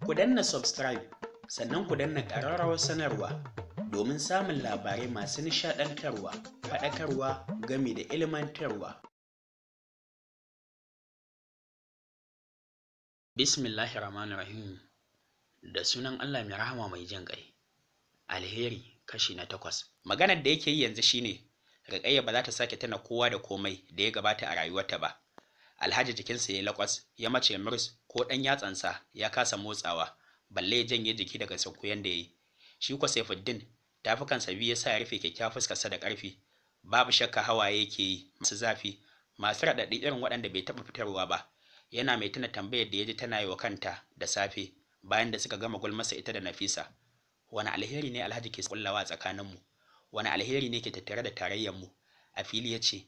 Ku danna subscribe sannan ku danna ƙararrawar sanarwa domin samun labarai masu nishaɗantarwa, faɗakarwa gami da ilmantarwa. Bismillahirrahmanirrahim. Da sunan Allah mai rahama mai jin ƙai. Alheri kashi na 8. Maganar da yake yi yanzu shine Rukayya ba za ta sake tana kowa da komai da ya gabata a rayuwarta ba. Alhaji jikinsa ya lakwas, ya mace murs, ko ɗan yatsansa ya kasa motsawa, balle ya janye jiki daga sunkuyen da ya yi. Shi kuwa Saifuddin tafukansa biyu ya sa ya rufe kyakkyawar fuskarsa da ƙarfi. Babu shakka hawaye yake yi, masu zafi, masu raɗaɗi irin waɗanda bai taɓa fitarwa ba. Yana mai tuna tambayar da ya ji tana yi wa kanta da safe bayan da suka gama gulmasa ita da Nafisa. Wani alheri ne Alhaji ke kullawa tsakaninmu? Wani alheri ne ke tattare da tarayyarmu? A fili ya ce,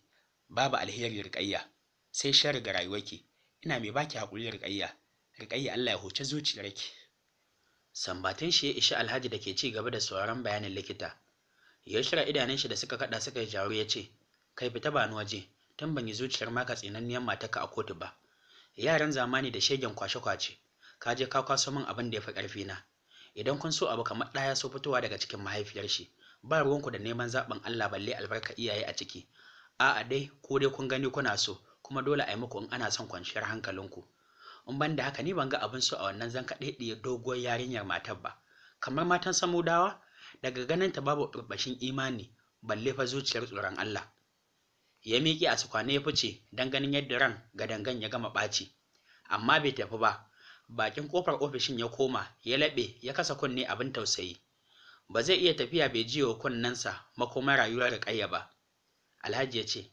babu alheri Rukayya, sai sharri ga rayuwarki. Ina mai baki haƙuri Rukayya. Rukayya, Allah ya huce zuciyarki. Sambatin shi ya ishi Alhaji da ke ci gaba da sauraron bayanin likita. Ya shira idanun shi da suka kada suka yi jaru ya ce, kai fita ba ni waje, tun ban yi zuciyar maka tsinanniyar matarka a kotu ba. Yaran zamani da shegen kwashe-kwace, ka je ka kwaso min abin da ya fi ƙarfi na. Idan kun so abu kamar ɗaya so fitowa daga cikin mahaifiyar shi, ba ruwanku da neman zaɓin Allah balle albarka iyaye a ciki. A'a dai, ko dai kun gani kuna so, kuma dole a yi muku in ana son kwanciyar hankalinku. In ban da haka ni ban ga abin so a wannan zan kaɗaiɗiyar doguwar yarinyar matar ba. Kamar matan Samudawa, daga ganinta babu ɓurɓashin imani, balle fa zuciyar tsoron Allah. Ya miƙe a sukwane ya fice don ganin yadda ran gadangan ya gama ɓaci. Amma bai tafi ba, bakin ƙofar ofishin ya koma, ya laɓe, ya kasa kunne abin tausayi. Ba zai iya tafiya bai ji wa kunnensa makomar rayuwar Rukayya ba. Alhaji ya ce,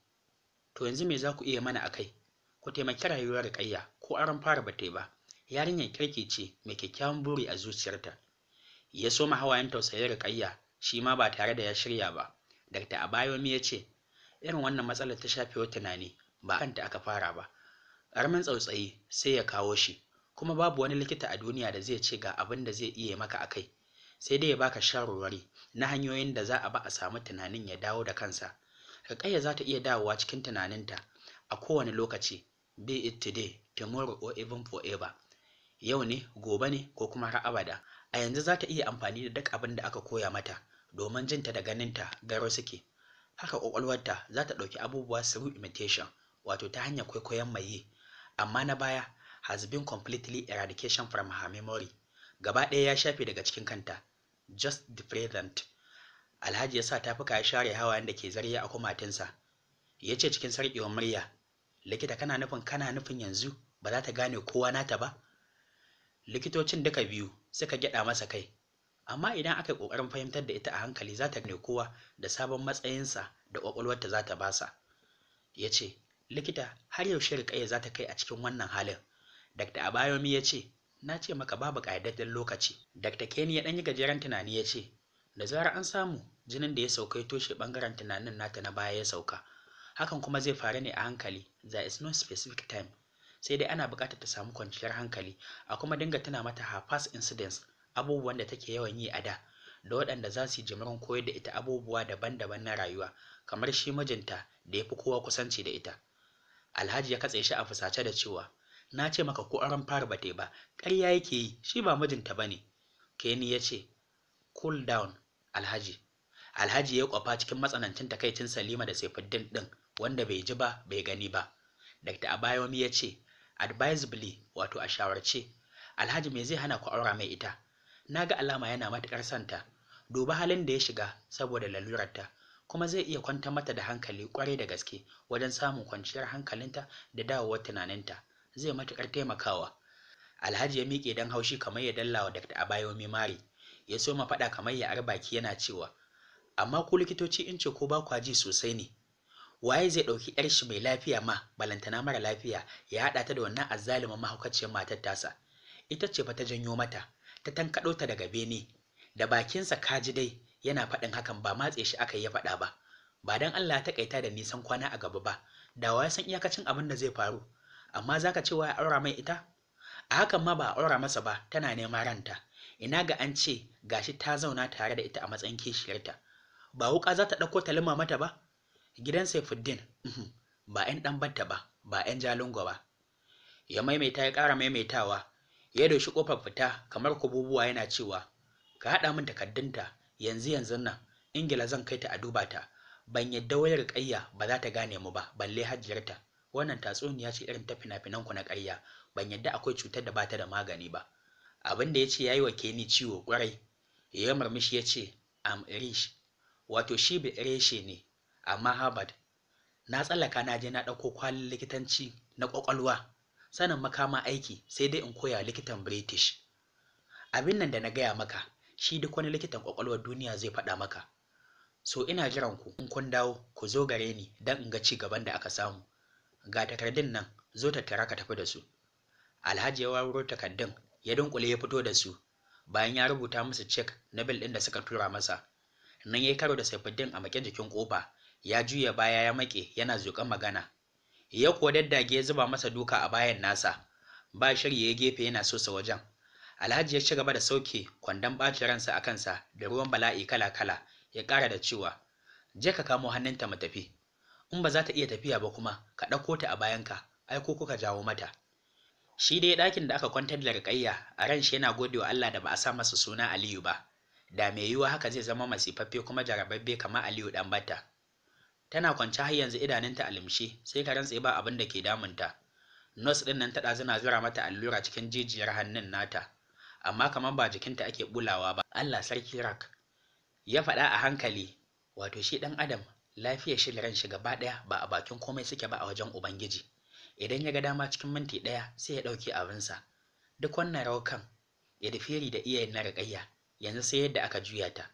to yanzu me za ku iya mana a kai? Ku taimaki rayuwar Rukayya, ko aron fara ba ta yi ba. Yarinyar kirki ce mai kyakkyawan buri a zuciyarta. Ya soma hawayen tausayin Rukayya, shi ma ba tare da ya shirya ba. Dr. Abayomi ya ce, irin wannan matsalar ta shafewar tunani ba kanta aka fara ba. Ƙaramin tsautsayi sai ya kawo shi, kuma babu wani likita a duniya da zai ce ga abin da zai iya maka a kai. Sai dai ya baka shawarwari na hanyoyin da za a ba a samu tunanin ya dawo da kansa. Rukayya za ta iya dawowa cikin tunaninta a kowane lokaci, be it today, tomorrow or even forever. Yau ne, gobe ne, ko kuma har abada. A yanzu za ta iya amfani da duk abin da aka koya mata domin jinta da ganinta garo suke. Haka ƙwaƙwalwarta za ta ɗauki abubuwa through imitation, wato ta hanyar kwaikwayon mai yi. Amma na baya has been completely eradication from her memory. Gaba ɗaya ya shafe daga cikin kanta. Just the present. Alhaji ya sa tafuka ya share hawayen da ke zarya a kumatinsa. Ya ce cikin sarƙewar murya, likita kana nufin yanzu ba za ta gane kowa nata ba? Likitocin duka biyu suka gyaɗa masa kai. Amma idan aka yi ƙoƙarin fahimtar da ita a hankali za ta gane kowa da sabon matsayinsa da ƙwaƙwalwarta za ta basa. Ya ce, likita har yaushe Rukayya za ta kai a cikin wannan halin? Dr. Abayomi ya ce, na ce maka babu ƙayyadadden lokaci. Dr. Kenny ya ɗan yi gajeren tunani ya ce, da zarar an samu jinin da ya sauka ya toshe ɓangaren tunanin nata na baya ya sauka. Hakan kuma zai faru ne a hankali, there is no specific time. Sai dai ana buƙatar ta samu kwanciyar hankali, a kuma dinga tuna mata her past incidents, abubuwan da take yawan yi a da waɗanda za su yi jimirin koyar da ita abubuwa daban-daban na rayuwa, kamar shi mijinta da ya fi kowa kusanci da ita. Alhaji ya katse shi a fusace da cewa, na ce maka ko aron fara bate ba, ƙarya yake yi, shi ba mijinta ba ne. Kenny ya ce, cool down Alhaji. Alhaji ya kwafa cikin matsanancin takaicin Salima da Saifuddin ɗin, wanda bai ji ba bai gani ba. Dr. Abayomi ya ce, advisably, wato a shawarce, Alhaji me zai hana ku aura mai ita? Na ga alama yana matuƙar santa. Duba halin da ya shiga saboda lalurarta, kuma zai iya kwantar mata da hankali ƙwarai da gaske wajen samun kwanciyar hankalinta da dawowar tunaninta. Zai matuƙar taimakawa. Alhaji ya miƙe don haushi kamar ya dallawa Dr. Abayomi mari. Ya soma faɗa kamar ya arbaki yana cewa, amma ku likitoci in ce ko ba kwa ji sosai ne. Waye zai ɗauki 'yar shi mai lafiya ma balantana mara lafiya ya haɗa ta da wannan azzalumin mahaukaciyar matar tasa? Ita ce fa ta janyo mata, ta tankaɗo ta daga bene. Da bakinsa kaji dai yana faɗin hakan ba matse shi aka yi ya faɗa ba. Ba don Allah ya taƙaita da nisan kwana a gaba ba, da wa ya san iyakacin abin da zai faru. Amma za ka ce wa ya aura mai ita? A hakan ma ba a aura masa ba, tana neman ranta. Ina ga an ce gashi ta zauna tare da ita a matsayin kishiyarta. Ba wuƙa za ta ɗauko ta lima mata ba? Gidan Saifuddin, ba 'yan ɗan batta ba, ba 'yan jalungo ba. Ya maimaita ya ƙara maimaitawa. Ya doshi ƙofar fita kamar kububuwa yana cewa, ka haɗa min takaddunta yanzu nan, Ingila zan kai ta a duba ta. Ban yadda wayar ƙayya ba za ta gane mu ba, balle hajiyarta. Wannan tatsuniya ce irin ta fina-finan ku na ƙarya. Ban yadda akwai cutar da bata da magani ba. Abin da ya ce ya yi wa Kenny ciwo ƙwarai. Ya murmushi ya ce, am Irish, wato shi bi Irishe ne, amma Harvard. Na tsallaka na je na ɗauko kwalin likitanci na ƙwaƙwalwa. Sanin makama aiki sai dai in koya likitan British. Abin nan da na gaya maka, shi duk wani likitan ƙwaƙwalwar duniya zai faɗa maka. So ina jiran ku in kun dawo ku zo gare ni don in ga ci gaban da aka samu. Ga takardun nan, zo tattara ka tafi da su. Alhaji ya wawuro takardun, ya dunkule ya fito da su. Bayan ya rubuta musu cek na bil ɗin da suka tura masa. Nan ya yi karo da Saifuddin a maƙe jikin ƙofa, ya juya baya ya maƙe yana zuƙan magana. Ya kuwa daddage ya zuba masa duka a bayan nasa. Ba shiri ya gefe yana sosa wajen. Alhaji ya ci gaba da sauke kwandon ɓacin ransa a kansa da ruwan bala'i kala-kala, ya ƙara da cewa, je ka kamo hannunta mu tafi. In ba za ta iya tafiya ba kuma, ka ɗauko ta a bayanka, ai ko kuka jawo mata. Shi dai ɗakin da aka kwantar da Rukayya a ran shi yana gode wa Allah da ba a sa masa suna Aliyu ba. Da mai yiwuwa haka zai zama masifaffe kuma jarababbe kamar Aliyu ɗan Batta. Tana kwance har yanzu idanunta a limshe, sai ka rantse ba abin da ke damunta. Nurse ɗin nan ta ɗazu na zura mata allura cikin jijiyar hannun nata, amma kamar ba jikinta ake bulawa ba. Allah sarki rak. Ya faɗa a hankali, wato shi ɗan adam lafiyar shi da ran shi gaba ɗaya ba a bakin komai suke ba a wajen Ubangiji. Idan ya ga dama cikin minti ɗaya sai ya ɗauke abinsa. Duk wannan rawar Edifiri da iyayen na Rukayya yanzu sai yadda aka juya ta.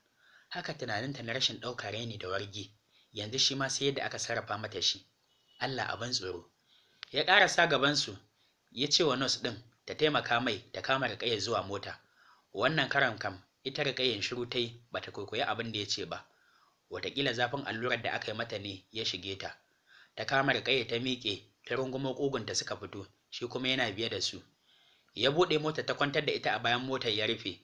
Haka tunaninta na rashin ɗauka raini da wargi, yanzu shi ma sai yadda aka sarrafa mata shi. Allah abin tsoro. Ya ƙarasa gabansu, ya ce wa nurse ɗin ta taimaka mai ta kama Rukayya zuwa mota. Wannan karan kam ita Rukayyan shiru ta yi ba ta kwaikwayi abin da ya ce ba. Wataƙila zafin allurar da aka yi mata ne ya shige ta. Ta kama Rukayya ta miƙe, ta rungumo ƙugunta suka fito, shi kuma yana biye da su. Ya buɗe motar ta kwantar da ita a bayan motar ya rufe.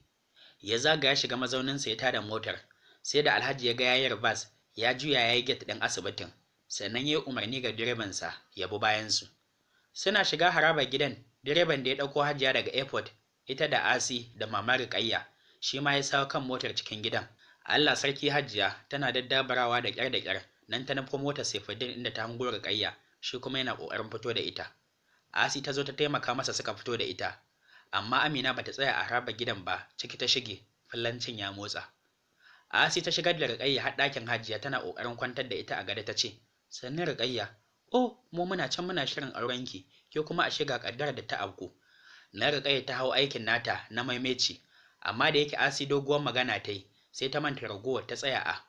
Ya zagaya shiga mazauninsa ya tada motar. Sai da Alhaji ya ga yayi reverse, ya juya ya yi gate ɗin asibitin. Sannan ya yi umarni ga direbansa ya bi bayansu. Suna shiga harabar gidan, direban da ya ɗauko Hajiya daga airport, ita da Asi da Mama Rukayya, shi ma ya sawo kan motar cikin gidan. Allah sarki Hajiya tana daddabarawa da ƙyar, nan ta nufo motar Saifuddin inda ta hango Rukayya, shi kuma yana ƙoƙarin fito da ita. Asi ta zo ta taimaka masa suka fito da ita, amma Amina bata tsaya a harabar gidan ba, ciki ta shige, fullancin ya motsa. Asi ta shigar da Rukayya har ɗakin Hajiya tana ƙoƙarin kwantar da ita a gado ta ce, sannu Rukayya, oh mu muna can muna shirin aurenki, ke kuma a shiga ƙaddarar da ta afku. Na Rukayya ta hau aikin nata na maimaici, amma da yake Asi doguwar magana ta yi, sai ta manta ragowar ta tsaya a,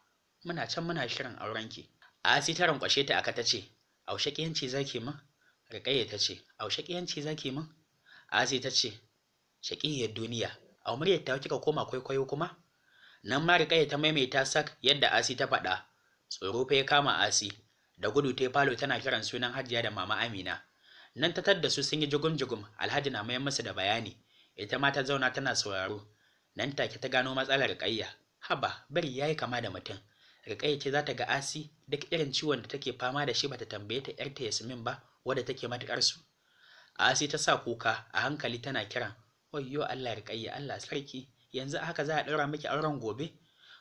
muna can muna shirin aurenki. Asi ta rankwashe ta aka ta ce, aushe ƙiyanci zaki min? Rukayya ta ce, aushe ƙiyanci zaki min? Asi ta ce, shaƙiyar duniya, a muryar ta kika koma kwaikwayo kuma? Nan ma Rukayya ta maimaita sak yadda Asi ta faɗa. Tsoro fa ya kama Asi, da gudu ta falo tana kiran sunan Hajiya da Mama Amina. Nan ta tadda su sun yi jugum-jugum, Alhaji na mayar musu da bayani. Ita ma ta zauna tana sauraro. Nan take ta gano matsalar Rukayya. Haba, bari yayi kama da mutum. Rukayya ce za ta ga Asi duk irin ciwon da take fama da shi bata tambaye ta ‘yarta Yasmin ba, wadda take matuƙar su. Asi ta sa kuka a hankali tana kiran, wayyo Allah Rukayya, Allah sarki, yanzu haka za a ɗaura miki auren gobe?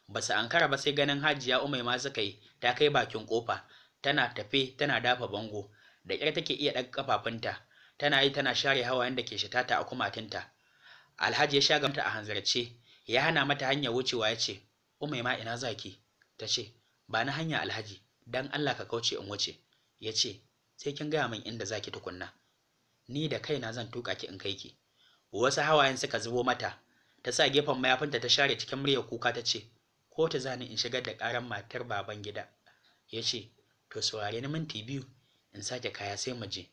Ba su ankara ba sai ganin Hajiya Umaima suka yi, ta kai bakin ƙofa, tana tafe tana dafa bango, da ƙyar take iya ɗaga ƙafafunta, tana yi tana share hawayen da ke shitata a kumatunta. Alhaji ya sha gamta a hanzarce, ya hana mata hanyar wucewa ya ce, Umaima ina zaki? Ta ce, ba na hanya Alhaji, dan Allah ka kauce in wuce. Ya ce, sai kin gaya min inda zaki tukunna. Ni da kaina zan tuka ki in kai ki. Wasu hawayen suka zubo mata, ta sa gefen mayafinta ta share cikin muryar kuka ta ce, ko ta zani in shigar da ƙaran matar baban gida. Ya ce, to saurare ni minti biyu in sake kaya sai mu je.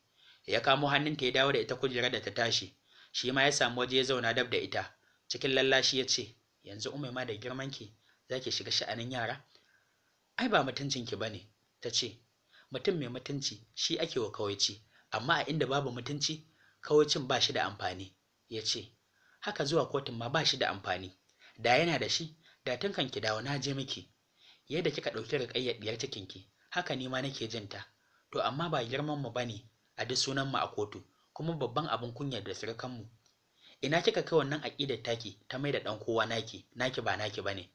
Ya kamo hannunta ya dawo da ita kujerar da ta tashi, shi ma ya samu waje ya zauna dab da ita. Cikin lallashi ya ce, yanzu Umaima da girmanki za ki shiga sha'anin yara? Ai ba mutuncinki ba ne. Ta ce, mutum mai mutunci shi ake wa kawaici, amma a inda babu mutunci, kawaicin ba shi da amfani. Ya ce, haka zuwa kotun ma ba shi da amfani. Da yana da shi, da tun kan ki dawo na je miki. Yadda kika ɗauki Rukayya diyar cikinki, haka ni ma nake jin ta. To amma ba girman mu bane a duk sunan mu a kotu, kuma babban abin kunyar da surukan mu. ina kika kai wannan aƙidar taki ta mai da ɗan kowa naki ba naki bane.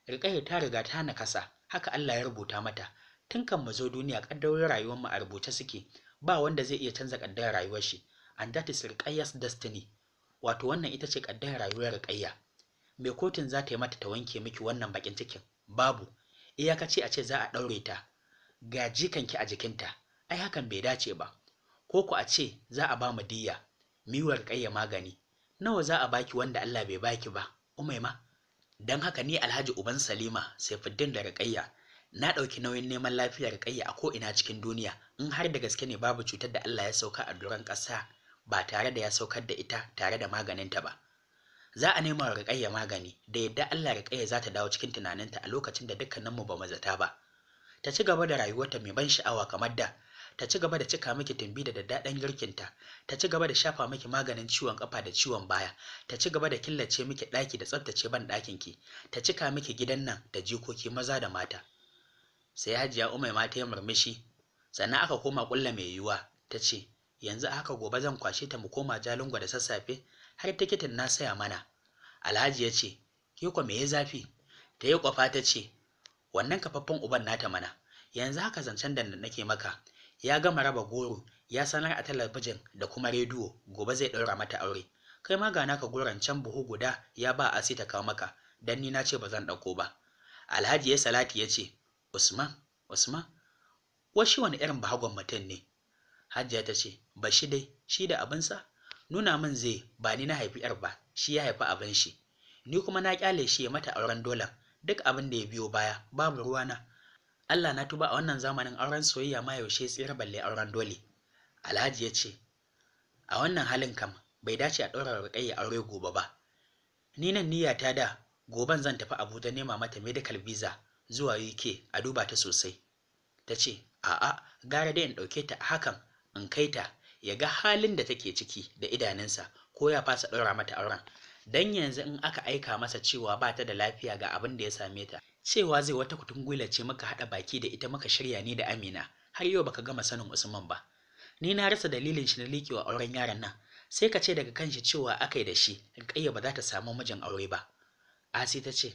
Rukayya ta riga ta nakasa, haka Allah ya rubuta mata. Tun kan mu zo duniya ƙaddarorin rayuwar mu a rubuce suke, ba wanda zai iya canza ƙaddarar rayuwar shi, and that is Rukayya's destiny. Wato wannan ita ce ƙaddarar rayuwar Rukayya. Me kotun za ta yi mata ta wanke miki wannan bakin cikin? Babu. Iyakaci a ce za a ɗaure ta ga jikanki a jikinta, ai hakan bai dace ba. Ko ku a ce za a ba mu diyya, miwar Rukayya magani. Nawa za a baki wanda Allah bai baki ba, Umaima? Don haka ni Alhaji Uban Salima Saifuddin da Rukayya na ɗauki nauyin neman lafiyar Rukayya a ko'ina cikin duniya, in har da gaske ne babu cutar da Allah ya sauka a doron ƙasa ba tare da ya saukar da ita tare da maganinta ba. Za a nema wa Rukayya magani, da yadda Allah Rukayya za ta dawo cikin tunaninta a lokacin da dukkaninmu ba mu zata ba. Ta ci gaba da rayuwarta mai ban sha'awa kamar da, ta ci gaba da cika miki tumbi da daddaɗan girkinta, ta ci gaba da shafa miki maganin ciwon ƙafa da ciwon baya, ta ci gaba da killace miki ɗaki da tsaftace ban ɗakinki, ta cika miki gidan nan da jikoki maza da mata. Sai Hajiya Umaima ta yi murmushi, sannan aka koma ƙulla mai yiwuwa, ta ce, yanzu a haka gobe zan kwashe ta mu koma Jalingo da sassafe, har tikitin na saya mana. Alhaji ya ce, ke kwa me ya zafi? Ta yi kwafa ta ce, wannan kafaffen uban nata mana, yanzu haka zancen da nake maka, ya gama raba goro, ya sanar a talabijin da kuma rediyo gobe zai ɗaura mata aure. Kai ma ga naka goron can buhu guda ya ba Asi ta kawo maka, dan ni na ce ba zan ɗauko ba. Alhaji ya salati ya ce, Usman, washi wani irin bahagon mutum ne? Hajiya ta ce, ba shi dai, shi da abinsa, nuna min zai ba ni na haifi yar ba, shi ya haifi abin shi. Ni kuma na kyale shi ya mata auren dolan, duk abin da ya biyo baya babu ruwana. Allah na tuba a wannan zamanin auren soyayya ma yaushe tsira balle auren dole. Alhaji ya ce, a wannan halin kam bai dace a ɗaura Rukayya aure gobe ba. Ni nan niyyata da goben zan tafi Abuja nema mata medical visa zuwa UK a duba ta sosai. Ta ce, a'a, gara dai in ɗauke ta a hakan in kai ta ya ga halin da take ciki da idanunsa ko ya fasa ɗaura mata auren. Dan yanzu in aka aika masa cewa ba ta da lafiya ga abin da ya same ta, cewa zai wata kutungula ce muka haɗa baki da ita muka shirya ni da Amina, har yau baka gama sanin Usman ba. Ni na rasa dalilin shi na liƙewa auren yaron nan, sai ka ce daga kanshi cewa akai da shi Rukayya ba za ta samu mijin aure ba. Asi ta ce,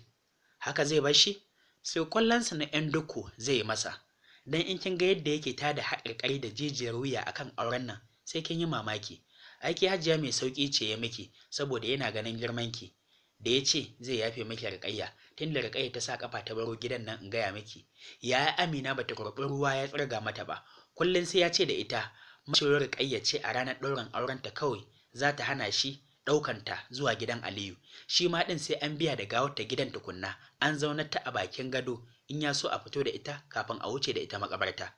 haka zai bar shi? Sai kwallonsa na 'yan duku zai yi masa. Dan in kin ga yadda yake tada haƙarƙari da jijiyar wuya akan auren nan, sai kin yi mamaki. Aiki Hajiya mai sauƙi ce ya miki saboda yana ganin girmanki. Da ya ce zai yafe miki Rukayya, tunda Rukayya ta sa kafa ta baro gidan nan in gaya miki. Yaya Amina bata kurɓi ruwa ya tsirga mata ba. Kullum sai ya ce da ita, masoyar Rukayya ce a ranar ɗaurin aurenta kawai za ta hana shi ɗaukanta zuwa gidan Aliyu. Shi ma ɗin sai an biya da gawar ta gidan tukunna, an zaunar ta a bakin gado in ya so a fito da ita kafin a wuce da ita makabarta.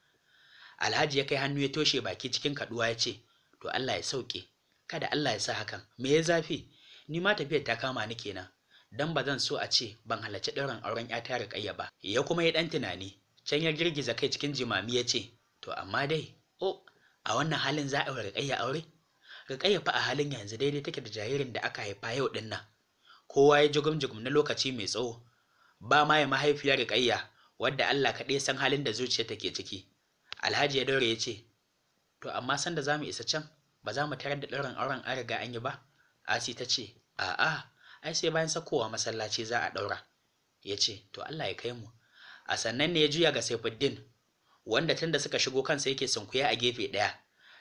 Alhaji ya kai hannu ya toshe baki cikin kaduwa ya ce, to Allah ya sauke, kada Allah ya sa hakan, me ya zafi? Ni ma tafiyar ta kama ni kenan, dan ba zan so a ce ban halarci ɗaurin auren ƴata Rukayya ba. Ya kuma yi ɗan tunani, can ya girgiza kai cikin jimami ya ce, to amma dai, a wannan halin za a yi Rukayya aure? Rukayya fa a halin yanzu daidai take da jaririn da aka haifa yau ɗin nan. Kowa ya jugum na lokaci mai tsawo, ba ma ya mahaifiyar Rukayya wadda Allah kaɗai san halin da zuciya take ciki. Alhaji ya daure ya ce, to amma sanda za mu isa can ba za mu tarar da ɗaurin auren an riga an yi ba? Asi ta ce, a'a, ai sai bayan sakowa masallaci za a ɗaura. Ya ce, to Allah ya kai mu. A sannan ne ya juya ga Saifuddin, wanda tun da suka shigo kansa yake sunkuya a gefe ɗaya.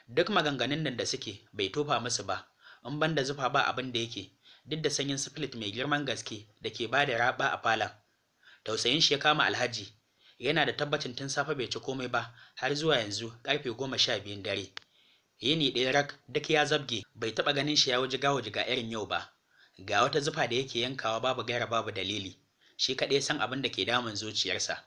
Duk maganganun nan da suke bai tofa musu ba, in ban da zufa ba abin da yake, duk da sanyin split mai girman gaske da ke ba da raba a falon. Tausayin shi ya kama Alhaji, yana da tabbacin tun safe bai ci komai ba har zuwa yanzu karfe 12 dare. Yini ɗaya rak duk ya zabge, bai taɓa ganin shi ya wajiga irin yau ba. Ga wata zufa da yake yankawa babu gaira babu dalili, shi kaɗai san abin da ke damun zuciyarsa.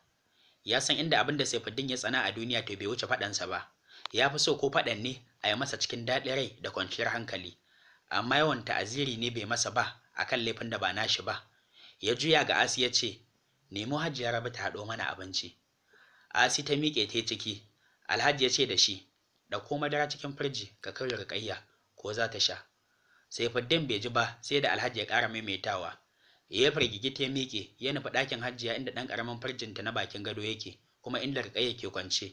Ya san inda abin da Saifuddin ya tsana a duniya to bai wuce faɗansa ba. Ya fi so ko faɗan ne a yi masa cikin daɗin rai da kwanciyar hankali, amma yawan ta'aziri ne bai masa ba akan laifin da ba nashi ba. Ya juya ga Asi ya ce, nemo Hajiya Rabi ta haɗo mana abinci. Asi ta miƙe ta ciki. Alhaji ya ce da shi, ɗauko madara cikin firji ka kai Rukayya ko za ta sha. Saifuddin bai ji ba sai da Alhaji ya ƙara maimaitawa. Ya firgigi ta miƙe ya nufi ɗakin Hajiya inda ɗan ƙaramin firjinta na bakin gado yake, kuma inda Rukayya ke kwance.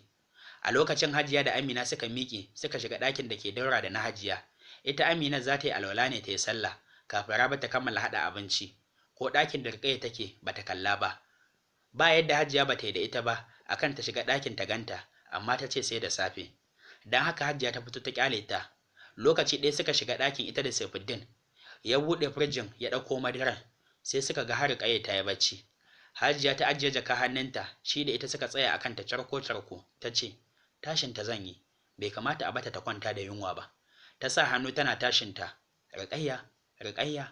A lokacin Hajiya da Amina suka miƙe suka shiga ɗakin da ke daura da na Hajiya, ita Amina za ta yi alwala ne ta yi sallah kafin Rabi ta kammala haɗa abinci, ko ɗakin da Rukayya take ba ta kalla ba. Ba yadda Hajiya ba ta yi da ita ba akan ta shiga ɗakin ta ganta, amma ta ce sai da safe. Don haka Hajiya ta fito ta ƙyale ta. Lokaci ɗaya suka shiga ɗakin ita da Saifuddin. Ya buɗe firjin ya ɗauko madarar, sai suka ga har Rukayya ta yi bacci. Hajiya ta ajiye jaka hannunta, shi da ita suka tsaya akan ta carko-carko, ta ce, tashin ta zan yi, bai kamata a bata ta kwanta da yunwa ba. Ta sa hannu tana tashinta, Rukayya, Rukayya.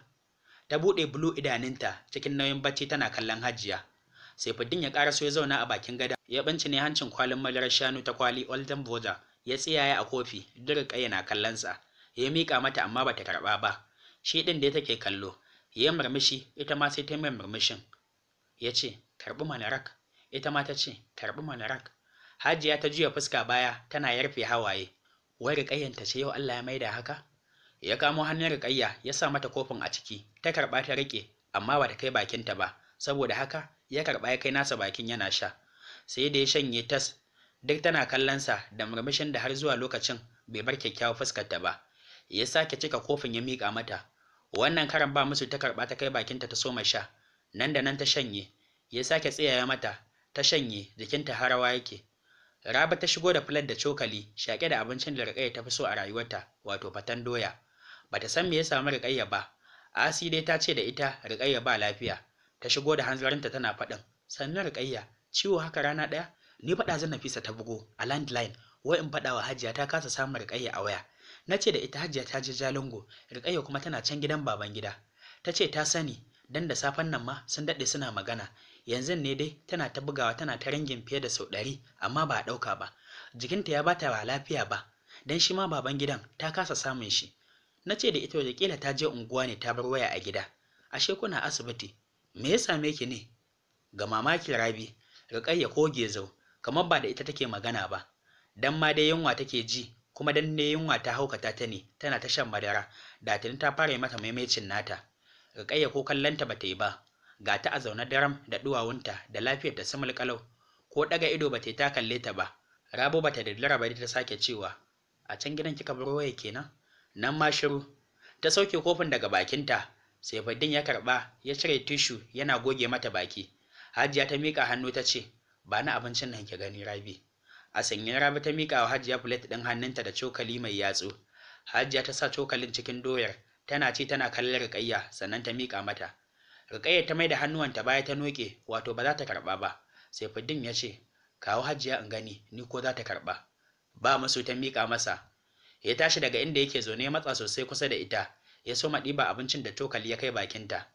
Ta buɗe bulu idanunta cikin nauyin bacci tana kallon Hajiya. Saifuddin ya ƙaraso ya zauna a bakin gada, ya ne hancin kwalin madarar shanu ta kwali Olden Voja, ya tsiyaye a kofi, duk Rukayya na kallonsa. Ya miƙa mata amma bata karɓa ba. Shi ɗin da take kallo, ya murmushi, ita ma sai ta mai murmushin. Ya ce, karɓi manarak. Ita ma ta ce, karɓi manarak. Hajiya ta juya fuska baya tana yarfe hawaye. Wai Rukayyanta ce yau Allah ya maida haka? Ya kamo hannun Rukayya ya sa mata kofin a ciki, ta karɓa ta riƙe, amma ba ta kai bakinta ba, saboda haka ya karɓa ya kai nasa bakin yana sha. Sai da ya shanye tas, duk tana kallonsa da murmushin da har zuwa lokacin bai bar kyakkyawar fuskarta ba. Ya sake cika kofin ya miƙa mata. Wannan karan ba musu ta karɓa ta kai bakinta ta soma sha. Nan da nan ta shanye. Ya sake tsiyaya mata, ta shanye, jikinta harawa yake. Rabi ta shigo da filet da cokali shaƙe da abincin da Rukayya ta fi so a rayuwarta, wato faten doya. Bata san me ya samu Rukayya ba. Asi dai ta ce da ita Rukayya ba lafiya. Ta shigo da hanzarinta tana faɗin, sannan Rukayya, ciwo haka rana ɗaya? Ni faɗa zan Nafisa ta bugo a landline, wai in faɗa wa Hajiya ta kasa samun Rukayya a waya. Na ce da ita Hajiya ta je Jalingo, Rukayya kuma tana can gidan baban gida. Ta ce ta sani, dan da safen nan ma sun daɗe suna magana. Yanzu ne dai tana ta bugawa tana ta ringin fiye da sau 100, amma ba a ɗauka ba. Jikinta ya bata ba lafiya ba, dan shi ma baban gidan ta kasa samun shi. Na ce da ita wataƙila ta je unguwa ne ta bar waya a gida. Ashe kuna asibiti. Me ya same ki ne? Ga mamaki Rabi, Rukayya ko gezau, kamar ba da ita take magana ba. Dan ma dai yunwa take ji, kuma dan ne yunwa ta haukata ta ne, tana ta shan madara, da tuni ta fara mata maimaicin nata. Rukayya ko kallonta ba ta yi ba. Ga ta a zaune daram da duwawunta da lafiyar ta sumul kalau, ko daga ido ba ta kalle ta ba. Rabo ba ta daddara ba ta sake cewa, a can gidan kika bar waya kenan? Nan ma shiru. Ta sauke kofin daga bakinta. Saifuddin ya karba, ya cire tishu yana goge mata baki. Hajiya ta miƙa hannu ta ce, ba na abincin nan ki gani Rabi. A sanye Rabi ta miƙa wa Hajiya plate ɗin hannunta da cokali mai yatsu. Hajiya ta sa cokalin cikin doyar, tana ci tana kallon Rukayya, sannan ta miƙa mata. Rukayya ta mai da hannuwanta baya ta noke, wato ba za ta karɓa ba. Saifuddin ya ce, kawo Hajiya in gani, ni ko za ta karɓa. Ba musu ta miƙa masa. Ya tashi daga inda yake zaune ya matsa sosai kusa da ita, ya soma ɗiba abincin da cokali ya kai bakinta.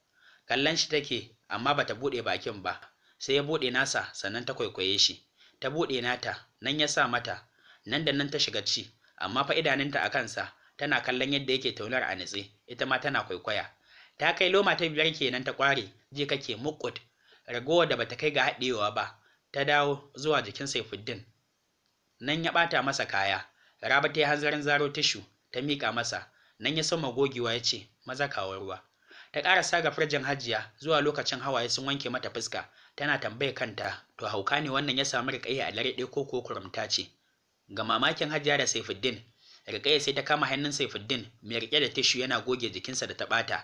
Kallon shi take, amma bata buɗe bakin ba. Sai ya buɗe nasa, sannan ta kwaikwaye shi. Ta buɗe nata, nan ya sa mata. Nan da nan ta shiga ci, amma fa idanunta a kansa, tana kallon yadda yake taunar a nitse, ita ma tana kwaikwaya. Ta kai loma ta 5 kenan ta kware, je kake muƙut. Ragowar da bata kai ga haɗewa ba, ta dawo zuwa jikin Saifuddin. Nan ya ɓata masa kaya. Rabi ta yi hanzarin zaro tishu, ta miƙa masa. Nan ya soma gogewa ya ce, maza kawo ruwa. Ta ƙara saga farjin Hajiya, zuwa lokacin hawaye sun wanke mata fuska. Tana tambaye kanta, to hauka ne wannan ya samu Rukayya a dare ɗaya ko kurumta ce? Ga mamakin Hajiya da Saifuddin, Rukayya sai ta kama hannun Saifuddin mai riƙe da tishu yana goge jikinsa da ta ɓata.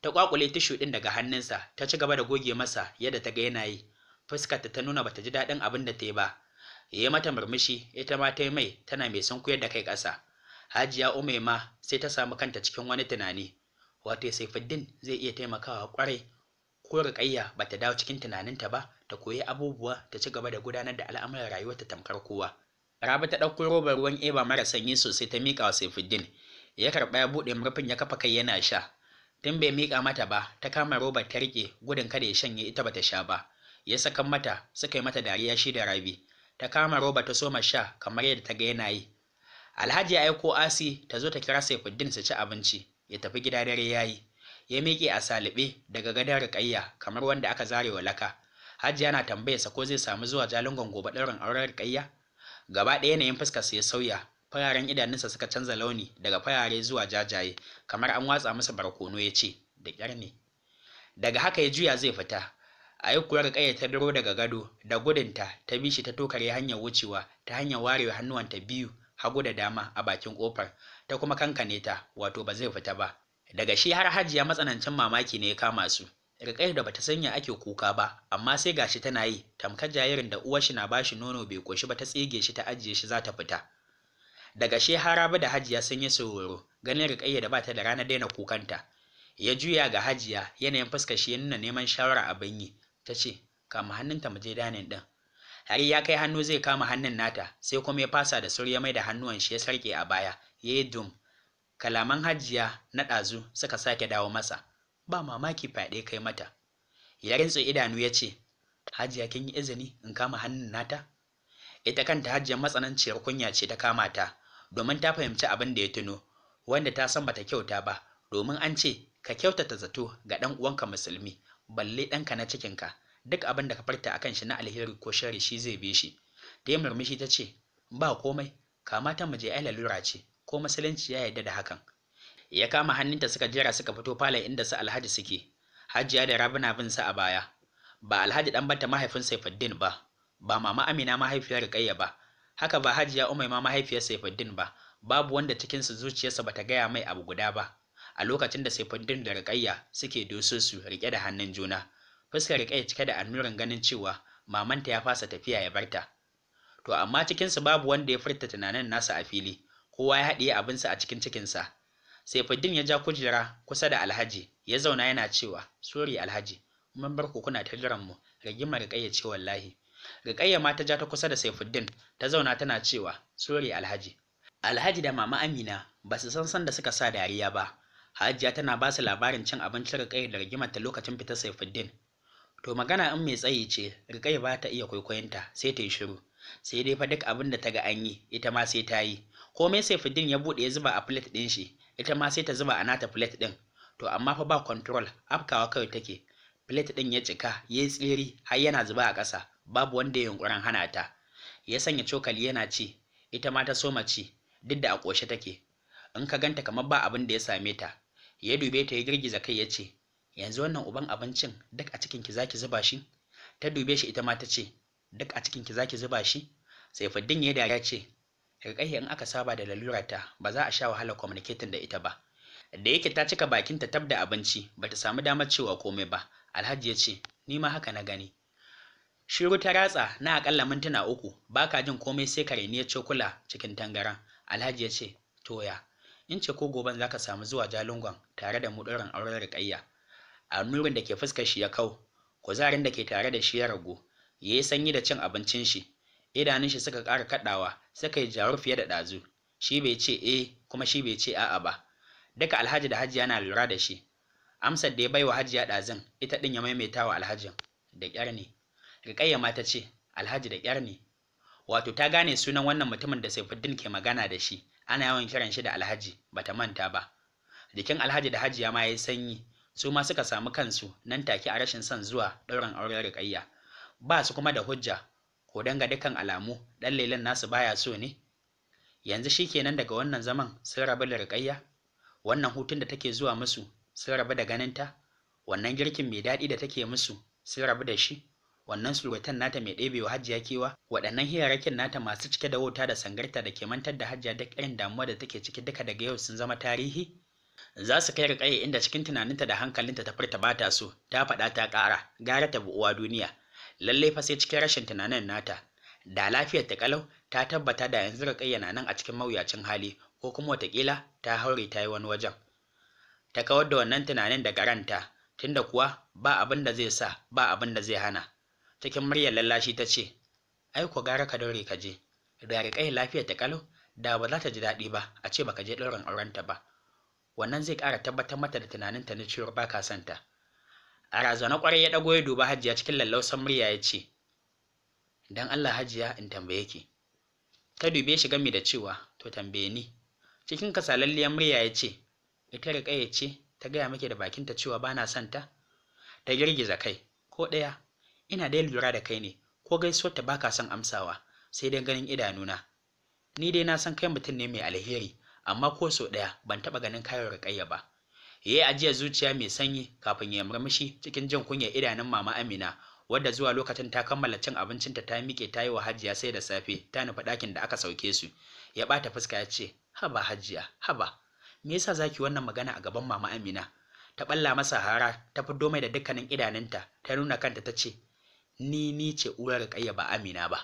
Ta ƙwaƙule tishu ɗin daga hannunsa, ta ci gaba da goge masa yadda ta ga yana yi. Fuskarta ta nuna bata ji daɗin abin da ta yi ba. Ya yi mata murmushi, ita ma ta yi mai, tana mai sunkuyar da kai ƙasa. Hajiya Umaima sai ta samu kanta cikin wani tunani. Wato Saifuddin zai iya taimakawa ƙwarai. Ko Rukayya bata dawo cikin tunaninta ba, ta koyi abubuwa, ta ci gaba da gudanar da al'amuran rayuwarta tamkar kowa. Rabi ta ɗauko robar ruwan eba mara sanyi sosai ta miƙa wa Saifuddin. Ya karɓa ya buɗe murfin ya kafa kai yana sha. Tun bai miƙa mata ba, ta kama robar ta riƙe gudun kada ya shanye ita bata sha ba. Ya sakan mata, suka yi mata dariya shi da Rabi. Ta kama robar ta soma sha kamar yadda ta ga yana yi. Alhaji ya aiko Asi ta zo ta kira Saifuddin su ci abinci, ya tafi gida dare yayi. Ya miƙe a salibe daga gadon Rukayya kamar wanda aka zare wa laka. Hajiya na tambayarsa ko zai samu zuwa Jalingon gobe ɗaurin auren Rukayya. Gaba ɗaya yanayin fuskarsa ya sauya, fararen idanunsa suka canza launi daga farare zuwa jajaye, kamar an watsa masa barkono. Ya ce, da ƙyar ne. Daga haka ya juya zai fita. A yi kuwa Rukayya ta duro daga gado, da gudunta ta bi shi ta tokare hanyar wucewa ta hanyar warewa hannuwanta biyu hagu da dama a bakin ƙofar, ta kuma kankane ta, wato ba zai fita ba. Daga shi har Hajiya matsanancin mamaki ne ya kama su. Rukayya da bata sanya ake kuka ba, amma sai gashi tana yi, tamkar jaririn da uwar shi na bashi nono bai koshi ba ta tsige shi ta ajiye shi za ta fita. Daga shi Harabu da Hajiya sun yi sauraro, ganin Rukayya da bata da ranar daina kukanta. Ya juya ga Hajiya, yanayin fuskar shi ya nuna neman shawara abin yi. Ta ce, kama hannunta mu je danin ɗin. Har ya kai hannu zai kama hannun nata, sai kuma ya fasa da sauri ya mai da hannuwan shi ya sarƙe a baya, ya yi dum. Kalaman Hajiya na ɗazu suka sake dawo masa. Ba mamaki fyaɗe kai mata. Ya rintse idanu ya ce, Hajiya kin yi izini in kama hannun nata? Ita kanta Hajiyar matsananciyar kunya ce ta kama ta, domin ta fahimci abin da ya tuno, wanda ta san bata kyauta ba, domin an ce ka kyautata zato ga ɗan uwanka musulmi, balle ɗanka na cikinka, duk abin da ka farta akan shi na alheri ko shari shi zai bi shi. Ta yi murmushi ta ce, ba komai, kama ta muje ai lalura ce, ko musulunci ya yarda da hakan. Ya kama hannunta suka jera suka fito falon inda su Alhaji suke. Hajiya da Rabi na bin sa a baya. Ba Alhaji dan banta mahaifin Saifuddin ba, ba mama Amina mahaifiyar Rukayya ba, haka ba Hajiya Umaima mahaifiyar Saifuddin ba, babu wanda cikin su zuciyarsa bata gaya mai abu guda ba. A lokacin da Saifuddin da Rukayya suke doso su rike da hannun juna, fuskar Rukayya cike da annurin ganin cewa mamanta ya fasa tafiya ya barta. To amma cikin su babu wanda ya furta tunanin nasa a fili, kowa ya haɗiye abinsa a cikin cikinsa. Saifuddin ya ja kujera kusa da Alhaji, ya zauna yana cewa, "Sorry Alhaji, mun bar ku kuna ta jiran mu, rigimar Rukayya ce wallahi." Rukayya ma ta ja ta kusa da Saifuddin, ta zauna tana cewa, "Sorry Alhaji." Alhaji da Mama Amina ba su san da suka sa dariya ba. Hajiya tana ba su labarin cin abincin Rukayya da rigimar ta lokacin fitar Saifuddin. To magana in mai tsayi ce, Rukayya ba ta iya kwaikwayonta, sai ta yi shiru. Sai dai fa duk abin da ta ga an yi, ita ma sai ta yi. Komai Saifuddin ya buɗe ya zuba a plate ɗin shi, ita ma sai ta zuba a nata plate ɗin. To amma fa ba control, afkawa kawai take. Plate ɗin ya cika, ya yi tsiri, har yana zuba a ƙasa, babu wanda ya yunƙurin hana ta. Ya sanya cokali yana ci, ita ma ta soma ci, duk da a ƙoshe take. In ka ganta kamar ba abin da ya same ta. Ya dube ta ya girgiza kai ya ce, yanzu wannan uban abincin duk a cikinki zaki zuba shi? Ta dube shi ita ma ta ce, duk a cikinki zaki zuba shi? Saifuddin ya dariya ce, Rukayya in aka saba da lalurarta ba za a sha wahalar communicating da ita ba. Da yake ta cika bakinta tab da abinci, bata samu damar cewa komai ba. Alhaji ya ce, ni ma haka na gani. Shiru ta ratsa na akalla mintuna 3, baka jin komai sai kareniyar cokula cikin tangaran. Alhaji ya ce, toya, in ce ko goben zaka samu zuwa Jalingon tare da mu ɗaurin auren Rukayya. Annurin da ke fuskar shi ya kau, kuzarin da ke tare da shi ya ragu, yayi sanyi da cin abincin shi. Idanun shi suka ƙara kaɗawa, suka yi jawur fiye da ɗazu. Shi bai ce kuma shi bai ce a'a ba. Duka Alhaji da Hajiya na lura da shi. Amsar da ya baiwa Hajiya ɗazun, ita ɗin ya maimaita wa Alhajin. Da ƙyar ne. Rukayya ma ta ce, Alhaji da ƙyar ne. Wato ta gane sunan wannan mutumin da Saifuddin ke magana da shi, ana yawan kiran shi da Alhaji, bata manta ba. Jikin Alhaji da Hajiya ma ya yi sanyi, su ma suka samu kansu nan take a rashin son zuwa ɗaurin auren Rukayya. Ba su kuma da hujja, ko danga dukkan alamu ɗan lelen nasu baya so ne. Yanzu shi kenan daga wannan zaman sun rabu da Rukayya? Wannan hutun da take zuwa musu sun rabu da ganinta? Wannan girkin mai daɗi da take musu sun rabu da shi? Wannan surutan nata mai ɗebewa Hajiya kewa? Waɗannan hirarrakin nata masu cike da wauta da sangarta da ke mantar da Hajiya duk irin damuwa da take ciki duka daga yau sun zama tarihi? Za su kai Rukayya inda cikin tunaninta da hankalinta ta furta ba ta so, ta faɗa ta ƙara, gara ta bi uwa duniya. Lallai fa sai cikin rashin tunanin nata. Da lafiyar ta kalau, ta tabbata da yanzu Rukayya na nan a cikin mawuyacin hali, ko kuma wataƙila ta haure ta yi wani wajen. Ta kawar da wannan tunanin daga ranta, tunda kuwa ba abin da zai sa, ba abin da zai hana. Cikin muryar lallashi ta ce, ai ko gara ka daure ka je. Da Rukayya lafiyar ta kalau, da ba za ta ji daɗi ba a ce baka je ɗaurin aurenta ba. Wannan zai ƙara tabbatar mata da tunaninta na cewar ba ka son ta. A razana ƙwarai ya ɗago ya duba Hajiya cikin lallausan murya ya ce, don Allah Hajiya in tambaye ki. Ta dube shi gami da cewa, to tambaye ni. Cikin kasalalliyar murya ya ce, ita Rukayya ce ta gaya miki da bakinta cewa ba na son ta? Ta girgiza kai, ko ɗaya, ina dai lura da kai ne, ko gaisuwar ta baka son amsawa, sai dai ganin idanuna. Ni dai na san kai mutum ne mai alheri, amma ko so ɗaya ban taɓa ganin kayan Rukayya ba. Yayi ajiyar zuciya mai sanyi kafin ya murmushi cikin jin kunyar idanun Mama Amina, wadda zuwa lokacin ta kammala cin abincinta ta miƙe ta yi wa Hajiya sai da safe ta nufi ɗakin da aka sauke su. Ya ɓata fuska ya ce, haba Hajiya, haba, me yasa zaki wannan magana a gaban Mama Amina? Ta ɓalla masa hara, ta fiddo mai da dukkanin idanunta, ta nuna kanta ta ce, ni ce uwar Ruƙayya ba Amina ba.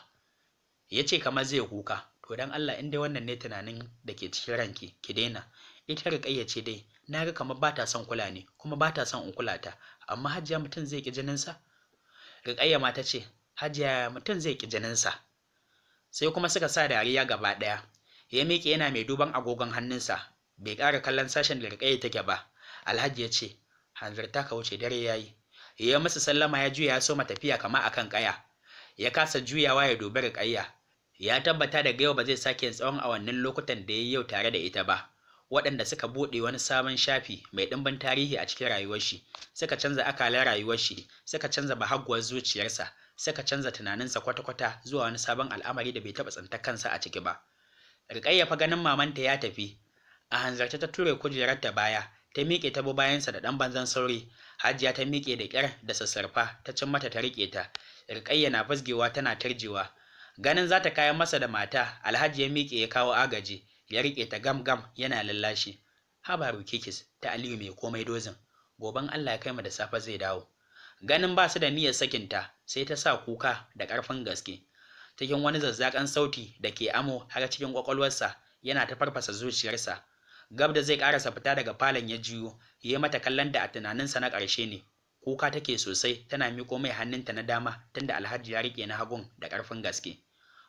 Ya ce kamar zai kuka, to dan Allah in dai wannan ne tunanin da ke cikin ranki, ki daina. Ita Ruƙayya ce dai, na ga kamar ba ta son kula ne, kuma ba ta son in kula ta, amma Hajiya mutum zai ƙi jininsa? Ruƙayya ma ta ce, Hajiya mutum zai ƙi jininsa. Sai kuma suka sa dariya gaba ɗaya. Ya miƙe yana mai duban agogon hannunsa, bai ƙara kallon sashen da Ruƙayya take ba. Alhaji ya ce, hanzarta ka wuce, dare ya yi. Ya musu sallama ya juya ya soma tafiya kama akan ƙaya. Ya kasa juyawa ya dubi Ruƙayya. Ya tabbata daga yau ba zai sake tsawon awannin lokutan da ya yi yau tare da ita ba, waɗanda suka buɗe wani sabon shafi mai ɗimbin tarihi a cikin rayuwar shi, suka canza akalar rayuwar shi, suka canza bahaguwar zuciyarsa, suka canza tunaninsa kwata-kwata zuwa wani sabon al'amari da bai taɓa tsintar kansa a ciki ba. Ruƙayya fa ganin mamanta ya tafi, a hanzarta ta ture kujerarta baya, ta miƙe ta bi bayansa da ɗan banzan sauri. Hajiya ta miƙe da ƙyar da sassarfa ta cin mata ta riƙe ta. Ruƙayya na fasgewa tana tarjewa. Ganin za ta kayan masa da mata, Alhaji ya miƙe ya kawo agaji, ya riƙe ta gam-gam yana lallashi. Haba Rukikis, ta Aliyu mai komai dozin, goben Allah ya kai mu da safe zai dawo. Ganin ba su da niyyar sakinta, sai ta sa kuka da ƙarfin gaske. Cikin wani zazzaƙan sauti da ke amo har cikin ƙwaƙwalwarsa, yana ta farfasa zuciyarsa. Gab da zai ƙarasa fita daga falon ya juyo, ya yi mata kallon da a tunaninsa na ƙarshe ne. Kuka take sosai, tana miƙo mai hannunta na dama tunda Alhaji ya riƙe na hagun da ƙarfin gaske.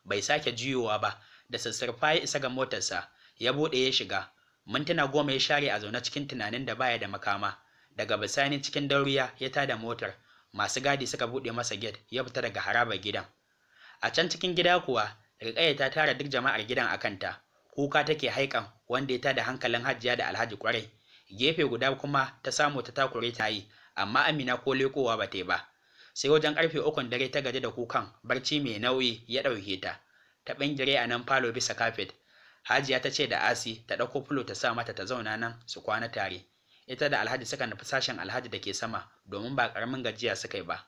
Bai sake juyowa ba, da sassarfa ya isa ga motarsa, ya buɗe ya shiga. Mintuna 10 ya share a zaune cikin tunanin da baya da makama. Daga bisani cikin dauriya ya tada motar. Masu gadi suka buɗe masa gate, ya fita daga harabar gidan. A can cikin gida kuwa, Ruƙayya ta tara duk jama'ar gidan a kanta. Kuka take haikan wanda ya tada hankalin Hajiya da Alhaji kwarai. Gefe guda kuma ta samu ta takure ta yi, amma Amina ko leƙowa ba ta yi ba. Sai wajen ƙarfe 3 dare ta gaji da kukan, barci mai nauyi ya ɗauke ta. Ta ɓangare a nan falo bisa kafet. Hajiya ta ce da Asi ta ɗauko fulo ta sa mata ta zauna nan su kwana tare. Ita da Alhaji suka nufi sashen Alhaji da ke sama, domin ba ƙaramin gajiya suka yi ba.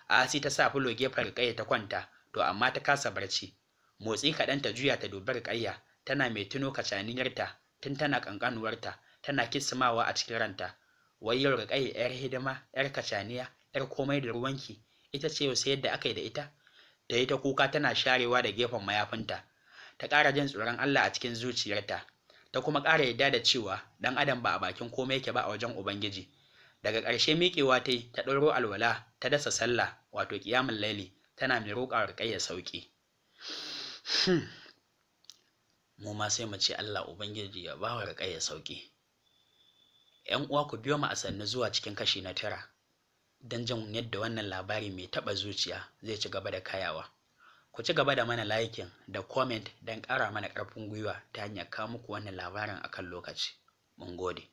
Asi ta sa fulo gefen Ruƙayya ta kwanta, to amma ta kasa barci. Motsi kaɗan ta juya ta dubi Ruƙayya, tana mai tuno kacaniyarta tun tana ƙanƙanuwarta, tana kisimawa a cikin ranta. Wai yau Ruƙayya 'yar hidima, 'yar kacaniya, 'yar komai da ruwanki, ita ce yau sai yadda aka yi da ita? Ta yi ta kuka tana sharewa da gefen mayafinta. Ta ƙara jin tsoron Allah a cikin zuciyarta, ta kuma ƙara yarda da cewa ɗan adam ba a bakin komai yake ba a wajen Ubangiji. Daga ƙarshe miƙewa ta yi, ta ɗauro alwala, ta dasa sallah, wato ƙiyamun laili, tana mai roƙa wa Ruƙayya sauƙi. Mu ma sai mu ce Allah Ubangiji ya ba wa Ruƙayya sauƙi. 'Yan uwa ku biyo mu a sannu zuwa cikin kashi na 9 don jin yadda wannan labari mai taɓa zuciya zai ci gaba da kayawa. Ku ci gaba da mana liking da comment don ƙara mana ƙarfin gwiwa ta hanyar kawo muku wannan labarin akan lokaci. Mun gode.